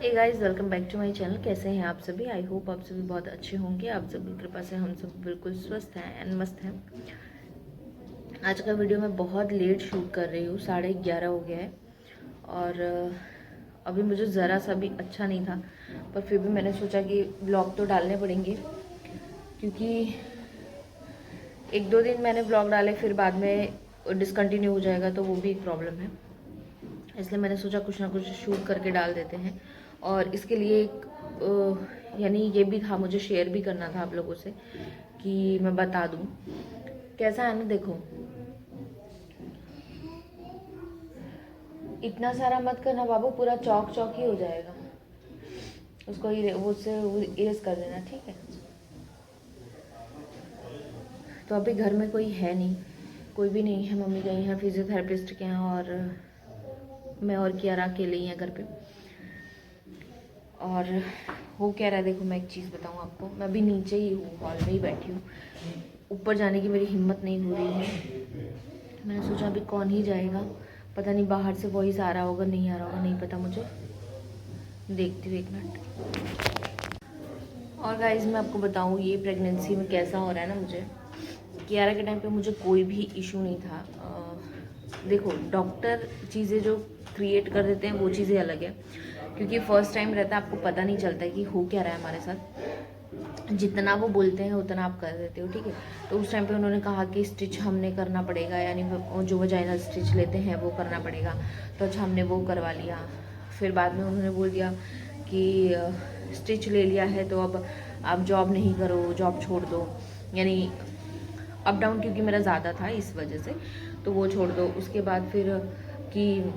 Hey guys, welcome back to my channel. कैसे हैं आप सभी? आई होप आप सभी बहुत अच्छे होंगे। आप सभी कृपा से हम सब बिल्कुल स्वस्थ हैं एंड मस्त हैं। आज का वीडियो मैं बहुत लेट शूट कर रही हूँ, 11:30 हो गया है और अभी मुझे ज़रा सा भी अच्छा नहीं था, पर फिर भी मैंने सोचा कि ब्लॉग तो डालने पड़ेंगे, क्योंकि एक दो दिन मैंने ब्लॉग डाले फिर बाद में डिसकंटिन्यू हो जाएगा तो वो भी एक प्रॉब्लम है। इसलिए मैंने सोचा कुछ ना कुछ शूट करके डाल देते हैं। और इसके लिए एक यानी ये भी था, मुझे शेयर भी करना था आप लोगों से कि मैं बता दूं कैसा है ना। देखो, इतना सारा मत करना बाबू, पूरा चौक चौक ही हो जाएगा। उसको उससे इरेज कर देना, ठीक है। तो अभी घर में कोई है नहीं, कोई भी नहीं है। मम्मी गई हैं फिजियोथेरेपिस्ट के यहाँ और मैं और कियारा अकेले ही हैं घर पे। और हो क्या रहा है, देखो मैं एक चीज़ बताऊँ आपको। मैं अभी नीचे ही हूँ, हॉल में ही बैठी हूँ। ऊपर जाने की मेरी हिम्मत नहीं हो रही है। मैंने सोचा अभी कौन ही जाएगा, पता नहीं बाहर से वॉइस आ रहा होगा नहीं आ रहा होगा, नहीं पता मुझे। देखती हूँ, एक मिनट। और गाइस मैं आपको बताऊँ ये प्रेगनेंसी में कैसा हो रहा है ना मुझे। कियारा के टाइम पे मुझे कोई भी इशू नहीं था। देखो, डॉक्टर चीज़ें जो क्रिएट कर देते हैं वो चीज़ें अलग है, क्योंकि फर्स्ट टाइम रहता है, आपको पता नहीं चलता है कि हो क्या रहा है हमारे साथ। जितना वो बोलते हैं उतना आप कर देते हो, ठीक है। तो उस टाइम पे उन्होंने कहा कि स्टिच हमने करना पड़ेगा, यानी जो वजाइनल स्टिच लेते हैं वो करना पड़ेगा। तो अच्छा, हमने वो करवा लिया। फिर बाद में उन्होंने बोल दिया कि स्टिच ले लिया है तो अब आप जॉब नहीं करो, जॉब छोड़ दो, यानी अप डाउन क्योंकि मेरा ज़्यादा था इस वजह से, तो वो छोड़ दो। उसके बाद फिर कि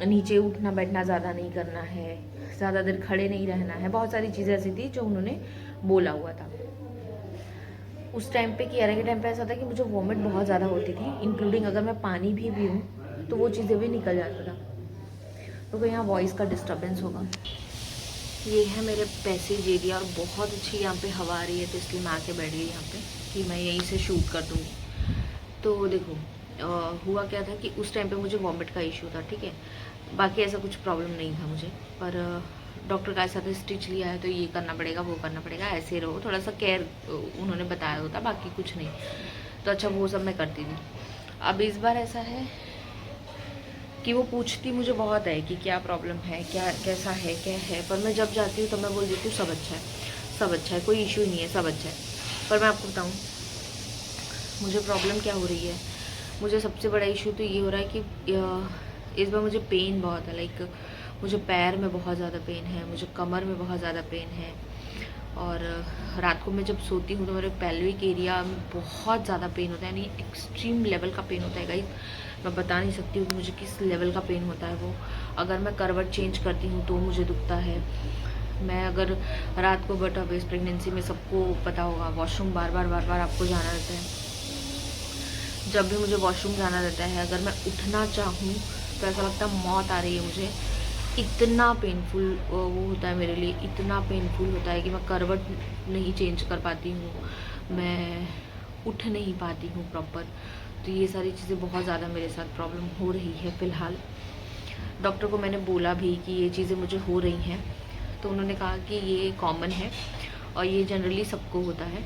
नीचे उठना बैठना ज़्यादा नहीं करना है, ज़्यादा देर खड़े नहीं रहना है, बहुत सारी चीज़ें ऐसी थी जो उन्होंने बोला हुआ था। उस टाइम पे कियारा के टाइम पे ऐसा था कि मुझे वॉमिट बहुत ज़्यादा होती थी, इंक्लूडिंग अगर मैं पानी भी पीऊँ तो वो चीज़ें भी निकल जाता था। तो यहाँ वॉइस का डिस्टर्बेंस होगा। ये है मेरे पैसेज एरिया और बहुत अच्छी यहाँ पे हवा आ रही है, तो इसलिए मैं आके बैठ गई यहाँ पे कि मैं यहीं से शूट कर दूँगी। तो देखो, हुआ क्या था कि उस टाइम पे मुझे वॉमिट का इशू था, ठीक है। बाकी ऐसा कुछ प्रॉब्लम नहीं था मुझे, पर डॉक्टर का ऐसा था स्टिच लिया है तो ये करना पड़ेगा वो करना पड़ेगा, ऐसे रहो, थोड़ा सा केयर उन्होंने बताया होता, बाकी कुछ नहीं। तो अच्छा, वो सब मैं करती थी। अब इस बार ऐसा है कि वो पूछती मुझे बहुत है कि क्या प्रॉब्लम है, क्या कैसा है, क्या है। पर मैं जब जाती हूँ तो मैं बोल देती हूँ सब अच्छा है, सब अच्छा है, कोई इशू नहीं है, सब अच्छा है। पर मैं आपको बताऊँ मुझे प्रॉब्लम क्या हो रही है। मुझे सबसे बड़ा इशू तो ये हो रहा है कि इस बार मुझे पेन बहुत है। लाइक मुझे पैर में बहुत ज़्यादा पेन है, मुझे कमर में बहुत ज़्यादा पेन है, और रात को मैं जब सोती हूँ तो मेरे पेल्विक एरिया में बहुत ज़्यादा पेन होता है, यानी एक्सट्रीम लेवल का पेन होता है गाइस। मैं बता नहीं सकती हूँ कि मुझे किस लेवल का पेन होता है वो। अगर मैं करवट चेंज करती हूँ तो मुझे दुखता है। मैं अगर रात को, बट अब इस प्रेगनेंसी में सबको पता होगा, वॉशरूम बार बार आपको जाना रहता है। जब भी मुझे वॉशरूम जाना रहता है, अगर मैं उठना चाहूँ तो ऐसा लगता है मौत आ रही है मुझे। इतना पेनफुल वो होता है मेरे लिए, इतना पेनफुल होता है कि मैं करवट नहीं चेंज कर पाती हूँ, मैं उठ नहीं पाती हूँ प्रॉपर। तो ये सारी चीज़ें बहुत ज़्यादा मेरे साथ प्रॉब्लम हो रही है फ़िलहाल। डॉक्टर को मैंने बोला भी कि ये चीज़ें मुझे हो रही हैं, तो उन्होंने कहा कि ये कॉमन है और ये जनरली सबको होता है,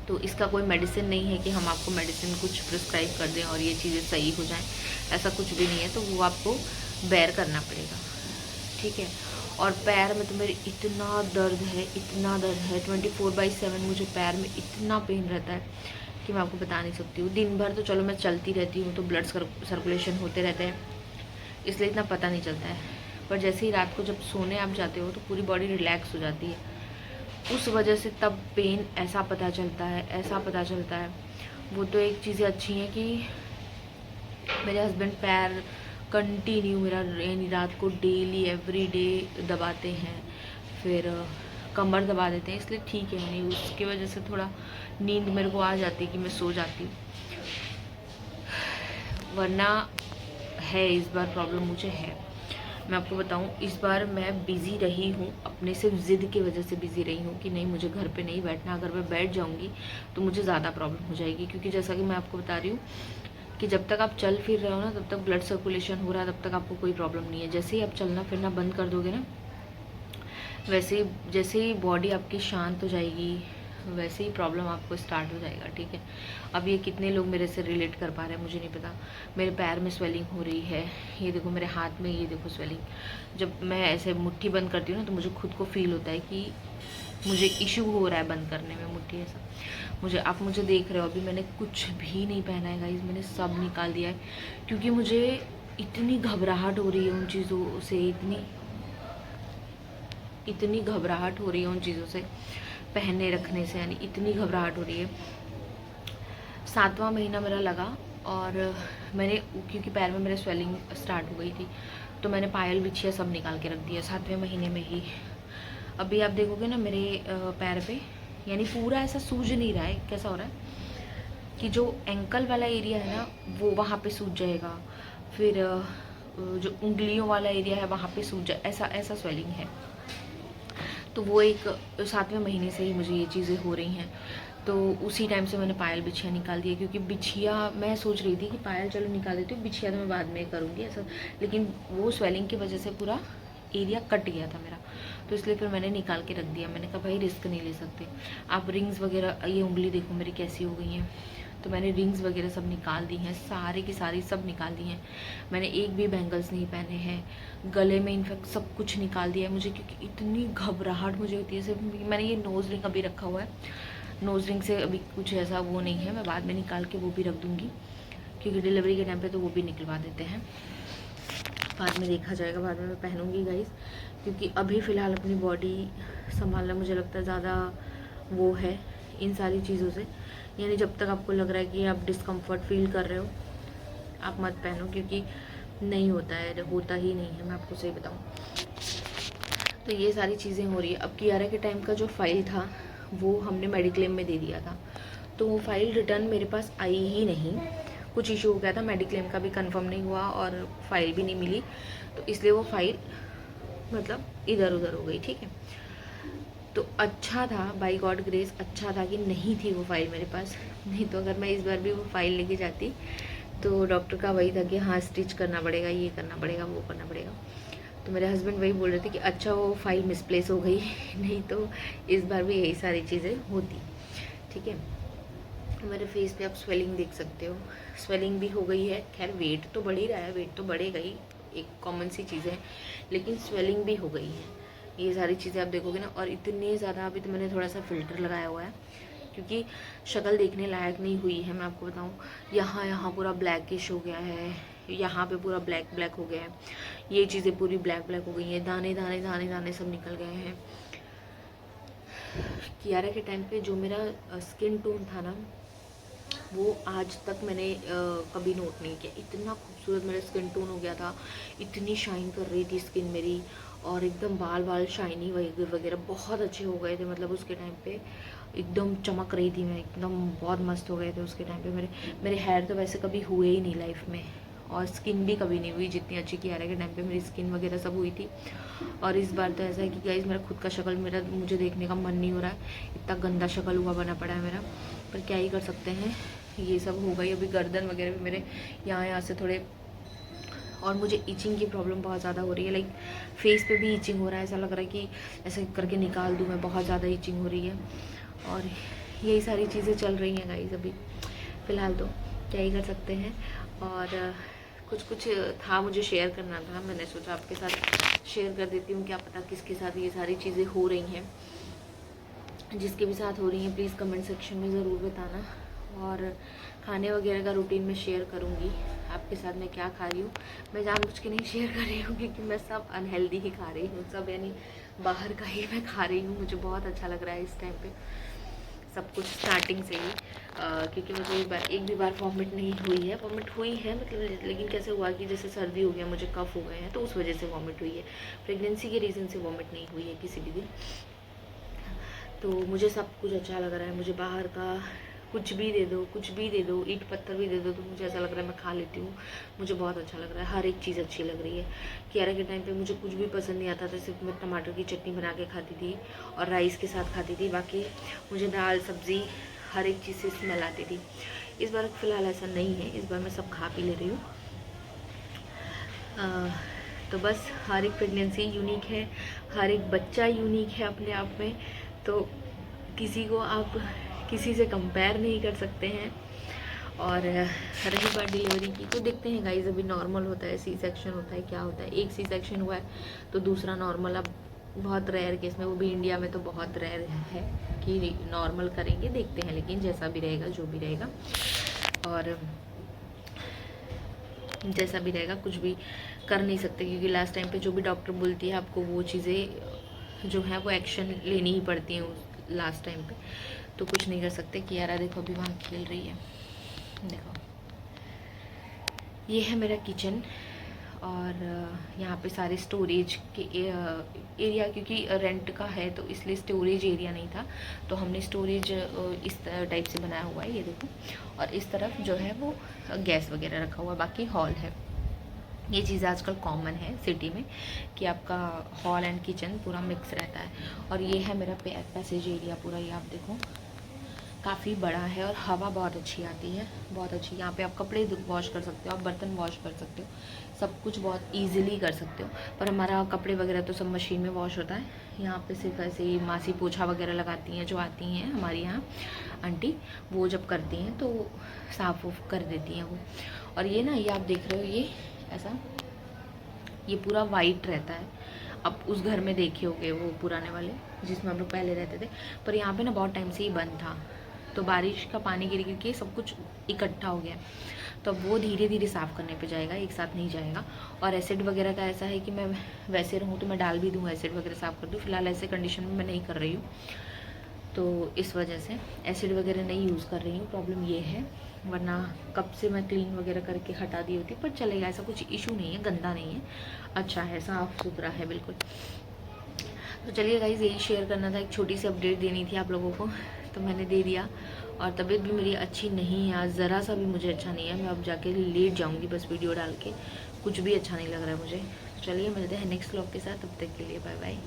तो इसका कोई मेडिसिन नहीं है कि हम आपको मेडिसिन कुछ प्रिस्क्राइब कर दें और ये चीज़ें सही हो जाएं, ऐसा कुछ भी नहीं है। तो वो आपको बेयर करना पड़ेगा, ठीक है। और पैर में तो मेरे इतना दर्द है, इतना दर्द है, 24/7 मुझे पैर में इतना पेन रहता है कि मैं आपको बता नहीं सकती हूँ। दिन भर तो चलो मैं चलती रहती हूँ तो ब्लड सर्कुलेशन होते रहते हैं, इसलिए इतना पता नहीं चलता है। पर जैसे ही रात को जब सोने आप जाते हो तो पूरी बॉडी रिलैक्स हो जाती है, उस वजह से तब पेन ऐसा पता चलता है, ऐसा पता चलता है। वो तो एक चीज़ें अच्छी हैं कि मेरे हस्बैंड पैर कंटिन्यू मेरा, यानी रात को डेली एवरी डे दबाते हैं, फिर कमर दबा देते हैं, इसलिए ठीक है, यानी उसकी वजह से थोड़ा नींद मेरे को आ जाती है कि मैं सो जाती हूँ। वरना है इस बार प्रॉब्लम मुझे है। मैं आपको बताऊं, इस बार मैं बिज़ी रही हूँ, अपने सिर्फ ज़िद की वजह से बिज़ी रही हूँ कि नहीं मुझे घर पे नहीं बैठना। अगर मैं बैठ जाऊँगी तो मुझे ज़्यादा प्रॉब्लम हो जाएगी, क्योंकि जैसा कि मैं आपको बता रही हूँ कि जब तक आप चल फिर रहे हो ना, तब तक ब्लड सर्कुलेशन हो रहा है, तब तक आपको कोई प्रॉब्लम नहीं है। जैसे ही आप चलना फिरना बंद कर दोगे ना, वैसे ही जैसे ही बॉडी आपकी शांत हो जाएगी वैसे ही प्रॉब्लम आपको स्टार्ट हो जाएगा, ठीक है। अब ये कितने लोग मेरे से रिलेट कर पा रहे हैं मुझे नहीं पता। मेरे पैर में स्वेलिंग हो रही है, ये देखो मेरे हाथ में, ये देखो स्वेलिंग। जब मैं ऐसे मुट्ठी बंद करती हूँ ना तो मुझे खुद को फील होता है कि मुझे इशू हो रहा है बंद करने में मुट्ठी, ऐसा मुझे। आप मुझे देख रहे हो, अभी मैंने कुछ भी नहीं पहना है गाइस, मैंने सब निकाल दिया है क्योंकि मुझे इतनी घबराहट हो रही है उन चीज़ों से, इतनी घबराहट हो रही है उन चीज़ों से पहनने रखने से, यानी इतनी घबराहट हो रही है। 7वां महीना मेरा लगा और मैंने, क्योंकि पैर में मेरे स्वेलिंग स्टार्ट हो गई थी तो मैंने पायल बिछिया सब निकाल के रख दिया 7वें महीने में ही। अभी आप देखोगे ना मेरे पैर पे, यानी पूरा ऐसा सूज नहीं रहा है, कैसा हो रहा है कि जो एंकल वाला एरिया है ना वो वहाँ पे सूज जाएगा, फिर जो उंगलियों वाला एरिया है वहाँ पे सूज जाए, ऐसा ऐसा स्वेलिंग है। तो वो एक 7वें महीने से ही मुझे ये चीज़ें हो रही हैं। तो उसी टाइम से मैंने पायल बिछिया निकाल दिया, क्योंकि बिछिया मैं सोच रही थी कि पायल चलो निकाल देती हूँ, बिछिया तो मैं बाद में करूँगी ऐसा, लेकिन वो स्वेलिंग की वजह से पूरा एरिया कट गया था मेरा, तो इसलिए फिर मैंने निकाल के रख दिया। मैंने कहा भाई रिस्क नहीं ले सकते। आप रिंग्स वगैरह, ये उंगली देखो मेरी कैसी हो गई हैं, तो मैंने रिंग्स वगैरह सब निकाल दी हैं, सारे की सारी सब निकाल दी हैं। मैंने एक भी बैंगल्स नहीं पहने हैं, गले में इनफैक्ट सब कुछ निकाल दिया है मुझे, क्योंकि इतनी घबराहट मुझे होती है। सिर्फ मैंने ये नोज़ रिंग अभी रखा हुआ है, नोज़ रिंग से अभी कुछ ऐसा वो नहीं है, मैं बाद में निकाल के वो भी रख दूँगी, क्योंकि डिलीवरी के टाइम पे तो वो भी निकलवा देते हैं, बाद में देखा जाएगा, बाद में मैं पहनूँगी गाइस। क्योंकि अभी फ़िलहाल अपनी बॉडी संभालना मुझे लगता है ज़्यादा वो है इन सारी चीज़ों से, यानी जब तक आपको लग रहा है कि आप डिस्कम्फर्ट फील कर रहे हो आप मत पहनो, क्योंकि नहीं होता है, होता ही नहीं है, मैं आपको सही बताऊँ। तो ये सारी चीज़ें हो रही है। अब कियारा के टाइम का जो फ़ाइल था वो हमने मेडिक्लेम में दे दिया था, तो वो फ़ाइल रिटर्न मेरे पास आई ही नहीं, कुछ इशू हो गया था, मेडिक्लेम का भी कंफर्म नहीं हुआ और फाइल भी नहीं मिली, तो इसलिए वो फाइल मतलब इधर उधर हो गई, ठीक है। तो अच्छा था, बाय गॉड ग्रेस अच्छा था कि नहीं थी वो फाइल मेरे पास, नहीं तो अगर मैं इस बार भी वो फाइल लेके जाती तो डॉक्टर का वही था कि हाँ स्टिच करना पड़ेगा, ये करना पड़ेगा, वो करना पड़ेगा। तो मेरे हस्बैंड वही बोल रहे थे कि अच्छा वो फाइल मिसप्लेस हो गई नहीं तो इस बार भी यही सारी चीज़ें होती, ठीक है। मेरे फेस पे आप स्वेलिंग देख सकते हो, स्वेलिंग भी हो गई है। खैर वेट तो बढ़ ही रहा है, वेट तो बढ़ेगा ही, एक कॉमन सी चीज़ है, लेकिन स्वेलिंग भी हो गई है। ये सारी चीज़ें आप देखोगे ना, और इतने ज़्यादा, अभी तो मैंने थोड़ा सा फ़िल्टर लगाया हुआ है क्योंकि शक्ल देखने लायक नहीं हुई है। मैं आपको बताऊँ, यहाँ पूरा ब्लैकिश हो गया है, यहाँ पे पूरा ब्लैक ब्लैक हो गया है, ये चीज़ें पूरी ब्लैक ब्लैक हो गई हैं, दाने दाने दाने दाने सब निकल गए हैं। कियारा के टाइम पे जो मेरा स्किन टोन था ना वो आज तक मैंने कभी नोट नहीं किया, इतना खूबसूरत मेरा स्किन टोन हो गया था, इतनी शाइन कर रही थी स्किन मेरी, और एकदम बाल बाल शाइनी वगैरह बहुत अच्छे हो गए थे, मतलब उसके टाइम पे एकदम चमक रही थी मैं, एकदम बहुत मस्त हो गए थे उसके टाइम पे। मेरे हेयर तो वैसे कभी हुए ही नहीं लाइफ में, और स्किन भी कभी नहीं हुई जितनी अच्छी कियारा के टाइम पे मेरी स्किन वगैरह सब हुई थी। और इस बार तो ऐसा है कि गाइस मेरा खुद का शक्ल मेरा मुझे देखने का मन नहीं हो रहा है, इतना गंदा शक्ल हुआ बना पड़ा है मेरा, पर क्या ही कर सकते हैं, ये सब हो गई। अभी गर्दन वगैरह भी मेरे यहाँ से थोड़े, और मुझे इचिंग की प्रॉब्लम बहुत ज़्यादा हो रही है, लाइक फेस पे भी इचिंग हो रहा है, ऐसा लग रहा है कि ऐसे करके निकाल दूँ मैं, बहुत ज़्यादा इचिंग हो रही है। और यही सारी चीज़ें चल रही हैं गाइस अभी फ़िलहाल, तो क्या ही कर सकते हैं। और कुछ कुछ था मुझे शेयर करना था, मैंने सोचा आपके साथ शेयर कर देती हूँ, क्या पता किसके साथ ये सारी चीज़ें हो रही हैं। जिसके भी साथ हो रही हैं प्लीज़ कमेंट सेक्शन में ज़रूर बताना। और खाने वगैरह का रूटीन मैं शेयर करूँगी आपके साथ, मैं क्या खा रही हूँ। मैं जानबूझ के नहीं शेयर कर रही हूँ क्योंकि मैं सब अनहेल्दी ही खा रही हूँ, सब यानी बाहर का ही मैं खा रही हूँ। मुझे बहुत अच्छा लग रहा है इस टाइम पे सब कुछ स्टार्टिंग से ही, क्योंकि मुझे एक भी बार वॉमिट नहीं हुई है, वॉमिट हुई है मतलब, लेकिन कैसे हुआ कि जैसे सर्दी हो गया, मुझे कफ हो गए हैं तो उस वजह से वॉमिट हुई है, प्रेगनेंसी के रीज़न से वॉमिट नहीं हुई है किसी भी दिन। तो मुझे सब कुछ अच्छा लग रहा है, मुझे बाहर का कुछ भी दे दो, कुछ भी दे दो, ईंट पत्थर भी दे दो, तो मुझे ऐसा लग रहा है मैं खा लेती हूँ, मुझे बहुत अच्छा लग रहा है, हर एक चीज़ अच्छी लग रही है। कियारा के टाइम पे मुझे कुछ भी पसंद नहीं आता था, सिर्फ मैं टमाटर की चटनी बना के खाती थी और राइस के साथ खाती थी, बाकी मुझे दाल सब्ज़ी हर एक चीज़ से स्मेल आती थी। इस बार फ़िलहाल ऐसा नहीं है, इस बार मैं सब खा पी ले रही हूँ। तो बस हर एक प्रेगनेंसी यूनिक है, हर एक बच्चा यूनिक है अपने आप में, तो किसी को आप किसी से कंपेयर नहीं कर सकते हैं। और रही बात डिलीवरी की, तो देखते हैं गाइस, अभी नॉर्मल होता है, सी सेक्शन होता है, क्या होता है। एक सी सेक्शन हुआ है तो दूसरा नॉर्मल, अब बहुत रेयर केस में, वो भी इंडिया में तो बहुत रेयर है कि नॉर्मल करेंगे, देखते हैं। लेकिन जैसा भी रहेगा, जो भी रहेगा, और जैसा भी रहेगा कुछ भी कर नहीं सकते, क्योंकि लास्ट टाइम पे जो भी डॉक्टर बोलती है आपको वो चीज़ें जो है वो एक्शन लेनी ही पड़ती हैं लास्ट टाइम पे, तो कुछ नहीं कर सकते। कियारा देखो अभी वहाँ खेल रही है, देखो ये है मेरा किचन। और यहाँ पे सारे स्टोरेज के एरिया, क्योंकि रेंट का है तो इसलिए स्टोरेज एरिया नहीं था, तो हमने स्टोरेज इस टाइप से बनाया हुआ है, ये देखो। और इस तरफ जो है वो गैस वगैरह रखा हुआ है, बाकी हॉल है। ये चीज़ आजकल कॉमन है सिटी में कि आपका हॉल एंड किचन पूरा मिक्स रहता है। और ये है मेरा पैसेज एरिया पूरा, ये आप देखो काफ़ी बड़ा है और हवा बहुत अच्छी आती है, बहुत अच्छी। यहाँ पे आप कपड़े वॉश कर सकते हो, आप बर्तन वॉश कर सकते हो, सब कुछ बहुत इजीली कर सकते हो। पर हमारा कपड़े वगैरह तो सब मशीन में वॉश होता है। यहाँ पे सिर्फ ऐसे ही मासी पोछा वगैरह लगाती हैं, जो आती हैं हमारी यहाँ आंटी, वो जब करती हैं तो साफ़ उफ कर देती हैं वो। और ये ना, ये आप देख रहे हो, ये ऐसा ये पूरा वाइट रहता है। अब उस घर में देखे होगे वो पुराने वाले जिसमें हम लोग पहले रहते थे, पर यहाँ पे ना बहुत टाइम से ही बंद था, तो बारिश का पानी गिर गिर के सब कुछ इकट्ठा हो गया, तो अब वो धीरे धीरे साफ़ करने पे जाएगा, एक साथ नहीं जाएगा। और एसिड वगैरह का ऐसा है कि मैं वैसे रहूँ तो मैं डाल भी दूँ, एसिड वगैरह साफ़ कर दूँ। फिलहाल ऐसे कंडीशन में मैं नहीं कर रही हूँ, तो इस वजह से एसिड वगैरह नहीं यूज़ कर रही हूँ, प्रॉब्लम ये है। वरना कब से मैं क्लीन वगैरह करके हटा दी होती, पर चलेगा, ऐसा कुछ इशू नहीं है, गंदा नहीं है, अच्छा है, साफ़ सुथरा है बिल्कुल। तो चलिए गाइज़, यही शेयर करना था, एक छोटी सी अपडेट देनी थी आप लोगों को, तो मैंने दे दिया। और तबीयत भी मेरी अच्छी नहीं है आज, ज़रा सा भी मुझे अच्छा नहीं है। मैं अब जाके लेट जाऊँगी बस वीडियो डाल के, कुछ भी अच्छा नहीं लग रहा है मुझे। चलिए मिलते हैं नेक्स्ट व्लॉग के साथ, तब तक के लिए बाय बाय।